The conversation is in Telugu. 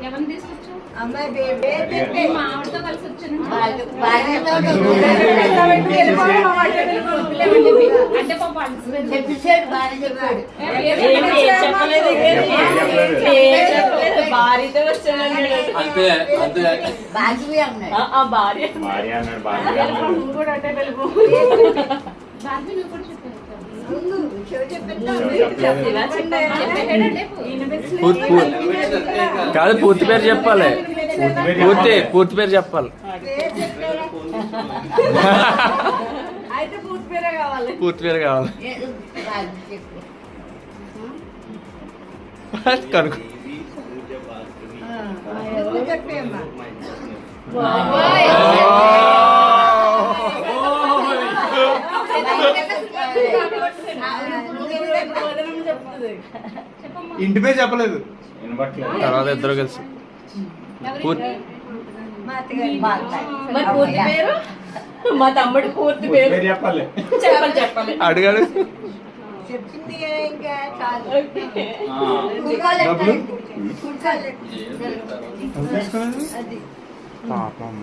ఎవరిని తీసుకొచ్చావు? అమ్మాయి మా ఆవిడతో కలిసి వచ్చాను. అంటే చెప్పాడు బాగా చెప్పాడు. భార్యతో వచ్చాను. అంతే అంతే బాగా అన్నాడు. భార్య భార్య అన్నాడు భార్య అన్నాడు. నువ్వు కూడా అంటే వెళ్ళిపో. భార్య నువ్వు కూడా చెప్పాను. కాదు పూర్తి పేరు చెప్పాలి. పూర్తి పేరు చెప్పాలి. అయితే పూర్తి పేరే కావాలి. పూర్తి పేరు కావాలి కనుక. ఇంటి పేరు చెప్పలేదు. తర్వాత ఇద్దరు కలిసి పూర్తి మరి పూర్తి పేరు? మా తమ్ముడు పూర్తి పేరు చెప్పాలి. చెప్పాలి. అడిగాడు. చెప్పింది ఇంకా చాలు. డబ్బులు అది పాపం అమ్మ.